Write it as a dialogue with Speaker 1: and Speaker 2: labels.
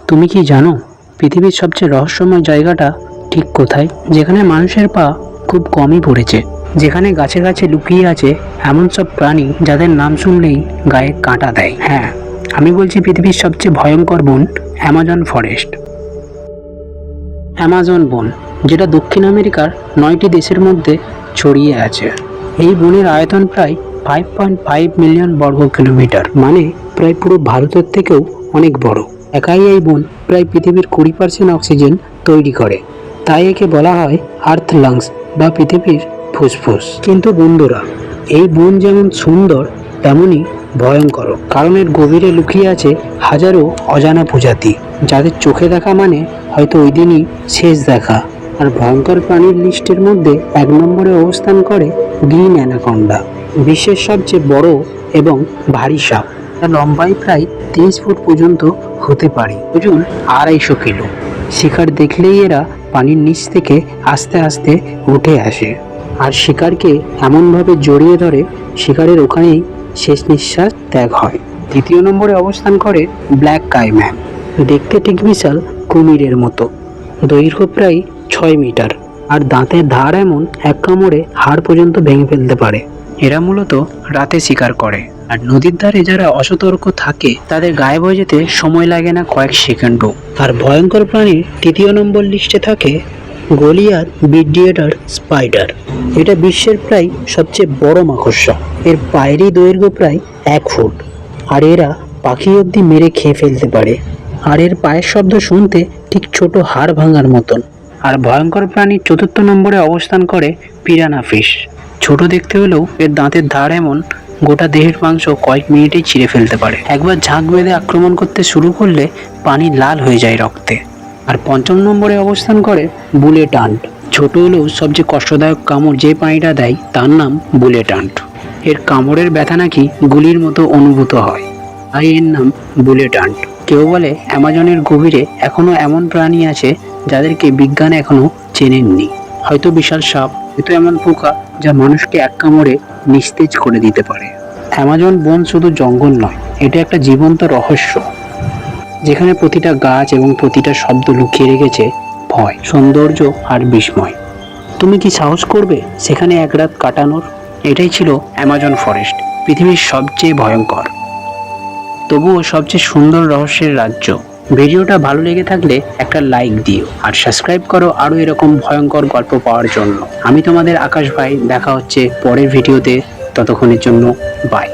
Speaker 1: তুমি কি জানো পৃথিবীর সবচেয়ে রহস্যময় জায়গাটা ঠিক কোথায়? যেখানে মানুষের পা খুব কমই পড়েছে, যেখানে গাছে গাছে লুকিয়ে আছে এমন সব প্রাণী যাদের নাম শুনলেই গায়ে কাঁটা দেয়। হ্যাঁ, আমি বলছি পৃথিবীর সবচেয়ে ভয়ঙ্কর বন, অ্যামাজন ফরেস্ট। অ্যামাজন বন, যেটা দক্ষিণ আমেরিকার 9টি দেশের মধ্যে ছড়িয়ে আছে। এই বনের আয়তন প্রায় 5.5 মিলিয়ন বর্গ কিলোমিটার, মানে প্রায় পুরো ভারতের থেকেও অনেক বড়। একাই এই বন প্রায় পৃথিবীর 20% অক্সিজেন তৈরি করে, তাই একে বলা হয় আর্থ লাংস বা পৃথিবীর ফুসফুস। কিন্তু বন্ধুরা, এই বন যেমন সুন্দর তেমনই ভয়ঙ্কর, কারণ এর গভীরে লুকিয়ে আছে হাজারো অজানা প্রজাতি, যাদের চোখে দেখা মানে হয়তো ওই দিনই শেষ দেখা। আর ভয়ঙ্কর প্রাণীর লিস্টের মধ্যে 1 নম্বরে অবস্থান করে গ্রিন অ্যানাকোন্ডা, বিশ্বের সবচেয়ে বড় এবং ভারী সাপ। তার লম্বাই প্রায় 30 ফুট পর্যন্ত হতে পারে, ওজন 250 কিলো। শিকার দেখলেই এরা পানির নিচ থেকে আস্তে আস্তে উঠে আসে, আর শিকারকে এমনভাবে জড়িয়ে ধরে শিকারের ওখানেই শেষ নিঃশ্বাস ত্যাগ হয়। 2য় নম্বরে অবস্থান করে ব্ল্যাক কাইম্যান। দেখতে ঠিক বিশাল কুমিরের মতো, দৈর্ঘ্য প্রায় 6 মিটার, আর দাঁতের ধার এমন এক কামড়ে হাড় পর্যন্ত ভেঙে ফেলতে পারে। এরা মূলত রাতে শিকার করে, আর নদীর ধারে যারা অসতর্ক থাকে তাদের গায়েব হয়ে যেতে সময় লাগে না কয়েক সেকেন্ডও। আর ভয়ঙ্কর প্রাণীর 3য় নম্বর লিস্টে থাকে গলিয়াথ বিডিয়েটার স্পাইডার। এটা বিশ্বের প্রায় সবচেয়ে বড় মাকড়সা। এর পায়েরই দৈর্ঘ্য প্রায় 1 ফুট, আর এরা পাখি অবধি মেরে খেয়ে ফেলতে পারে। আর এর পায়ের শব্দ শুনতে ঠিক ছোট হাড় ভাঙার মতন। আর ভয়ঙ্কর প্রাণীর 4র্থ নম্বরে অবস্থান করে পিরানা ফিশ। ছোট দেখতে হলেও এর দাঁতের ধার এমন, গোটা দেহের মাংস কয়েক মিনিটেই ছিঁড়ে ফেলতে পারে। একবার ঝাঁক বেঁধে আক্রমণ করতে শুরু করলে পানি লাল হয়ে যায় রক্তে। আর 5ম নম্বরে অবস্থান করে বুলেট আন্ট। ছোট হলেও সবচেয়ে কষ্টদায়ক কামড় যে প্রাণীটা দেয় তার নাম বুলেট আন্ট। এর কামড়ের ব্যথা নাকি গুলির মতো অনুভূত হয়, তাই এর নাম বুলেট আন্ট। কেউ বলে অ্যামাজনের গভীরে এখনো এমন প্রাণী আছে যাদেরকে বিজ্ঞান এখনো চেনেননি। হয়তো বিশাল সাপ, হয়তো এমন পোকা যা মানুষকে এক কামড়ে নিস্তেজ করে দিতে পারে। অ্যামাজন বন শুধু জঙ্গল নয়, এটা একটা জীবন্ত রহস্য, যেখানে প্রতিটা গাছ এবং প্রতিটা শব্দ লুকিয়ে রেখেছে ভয়, সৌন্দর্য আর বিস্ময়। তুমি কি সাহস করবে সেখানে এক রাত কাটানোর? এটাই ছিল অ্যামাজন ফরেস্ট, পৃথিবীর সবচেয়ে ভয়ঙ্কর তবুও সবচেয়ে সুন্দর রহস্যের রাজ্য। ভিডিওটা ভালো লেগে থাকলে একটা লাইক দিও, আর সাবস্ক্রাইব করো আরও এরকম ভয়ঙ্কর গল্প পাওয়ার জন্য। আমি তোমাদের আকাশ ভাই, দেখা হচ্ছে পরের ভিডিওতে। ততক্ষণের জন্য বাই।